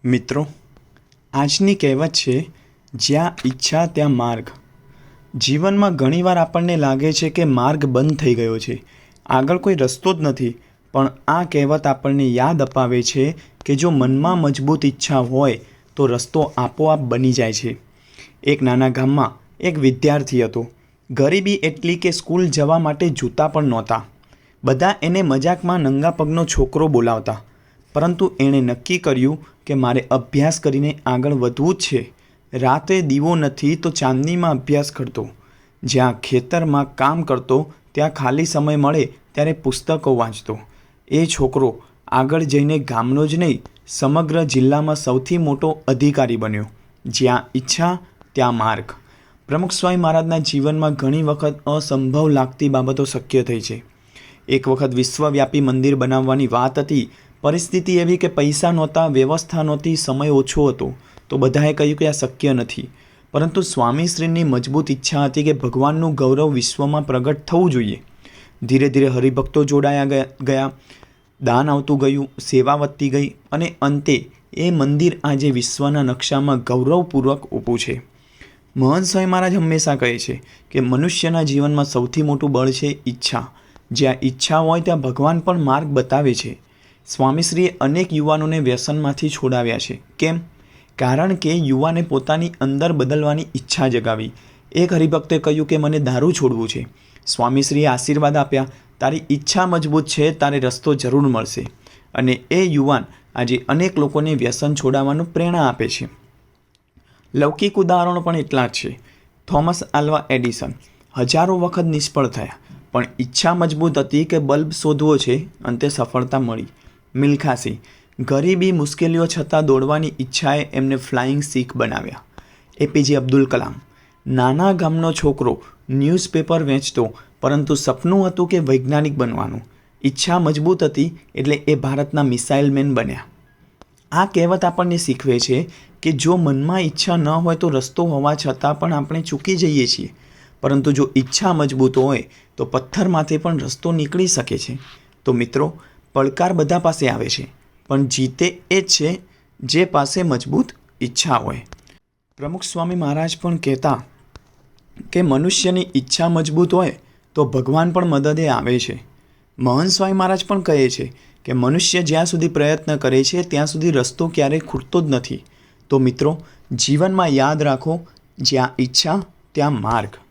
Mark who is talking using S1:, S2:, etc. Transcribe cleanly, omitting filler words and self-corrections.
S1: મિત્રો, આજની કહેવત છે, જ્યાં ઈચ્છા ત્યાં માર્ગ. જીવનમાં ઘણીવાર આપણને લાગે છે કે માર્ગ બંધ થઈ ગયો છે, આગળ કોઈ રસ્તો જ નથી. પણ આ કહેવત આપણને યાદ અપાવે છે કે જો મનમાં મજબૂત ઈચ્છા હોય તો રસ્તો આપોઆપ બની જાય છે. એક નાના ગામમાં એક વિદ્યાર્થી હતો. ગરીબી એટલી કે સ્કૂલ જવા માટે જૂતા પણ નહોતા. બધા એને મજાકમાં નંગા પગનો છોકરો બોલાવતા. પરંતુ એણે નક્કી કર્યું કે મારે અભ્યાસ કરીને આગળ વધવું જ છે. રાતે દીવો નથી તો ચાંદનીમાં અભ્યાસ કરતો. જ્યાં ખેતરમાં કામ કરતો ત્યાં ખાલી સમય મળે ત્યારે પુસ્તકો વાંચતો. એ છોકરો આગળ જઈને ગામનો જ નહીં, સમગ્ર જિલ્લામાં સૌથી મોટો અધિકારી બન્યો. જ્યાં ઈચ્છા ત્યાં માર્ગ. પ્રમુખ સ્વામી મહારાજના જીવનમાં ઘણી વખત અસંભવ લાગતી બાબતો શક્ય થઈ છે. એક વખત વિશ્વવ્યાપી મંદિર બનાવવાની વાત હતી. પરિસ્થિતિ એવી કે પૈસા નહોતા, વ્યવસ્થા નહોતી, સમય ઓછો હતો. તો બધાએ કહ્યું કે આ શક્ય નથી. પરંતુ સ્વામીશ્રીની મજબૂત ઈચ્છા હતી કે ભગવાનનું ગૌરવ વિશ્વમાં પ્રગટ થવું જોઈએ. ધીરે ધીરે હરિભક્તો જોડાયા ગયા, દાન આવતું ગયું, સેવા વધતી ગઈ અને અંતે એ મંદિર આજે વિશ્વના નકશામાં ગૌરવપૂર્વક ઊભું છે. મહંત સ્વામી મહારાજ હંમેશા કહે છે કે મનુષ્યના જીવનમાં સૌથી મોટું બળ છે ઈચ્છા. જ્યાં ઈચ્છા હોય ત્યાં ભગવાન પણ માર્ગ બતાવે છે. સ્વામીશ્રીએ અનેક યુવાનોને વ્યસનમાંથી છોડાવ્યા છે. કેમ? કારણ કે યુવાને પોતાની અંદર બદલવાની ઈચ્છા જગાવી. એક હરિભક્તે કહ્યું કે મને દારૂ છોડવું છે. સ્વામીશ્રીએ આશીર્વાદ આપ્યા, તારી ઈચ્છા મજબૂત છે, તારે રસ્તો જરૂર મળશે. અને એ યુવાન આજે અનેક લોકોને વ્યસન છોડાવવાનું પ્રેરણા આપે છે. લૌકિક ઉદાહરણો પણ એટલા જ છે. થોમસ આલ્વા એડિસન હજારો વખત નિષ્ફળ થયા, પણ ઈચ્છા મજબૂત હતી કે બલ્બ શોધવો છે, અંતે સફળતા મળી. મિલ્ખા સિંહ ગરીબી મુશ્કેલીઓ છતાં દોડવાની ઈચ્છાએ એમને ફ્લાઇંગ શીખ બનાવ્યા. એપીજે અબ્દુલ કલામ નાના ગામનો છોકરો, ન્યૂઝપેપર વેચતો, પરંતુ સપનું હતું કે વૈજ્ઞાનિક બનવાનું. ઈચ્છા મજબૂત હતી એટલે એ ભારતના મિસાઇલ મેન બન્યા. આ કહેવત આપણને શીખવે છે કે જો મનમાં ઈચ્છા ન હોય તો રસ્તો હોવા છતાં પણ આપણે ચૂકી જઈએ છીએ. પરંતુ જો ઈચ્છા મજબૂત હોય તો પથ્થરમાંથી પણ રસ્તો નીકળી શકે છે. તો મિત્રો, પડકાર બધા પાસે આવે છે, પણ જીતે એ જ છે જે પાસે મજબૂત ઈચ્છા હોય. પ્રમુખ સ્વામી મહારાજ પણ કહેતા કે મનુષ્યની ઈચ્છા મજબૂત હોય તો ભગવાન પણ મદદે આવે છે. મહંત સ્વામી મહારાજ પણ કહે છે કે મનુષ્ય જ્યાં સુધી પ્રયત્ન કરે છે ત્યાં સુધી રસ્તો ક્યારેય ખૂટતો જ નથી. તો મિત્રો, જીવનમાં યાદ રાખો, જ્યાં ઈચ્છા ત્યાં માર્ગ.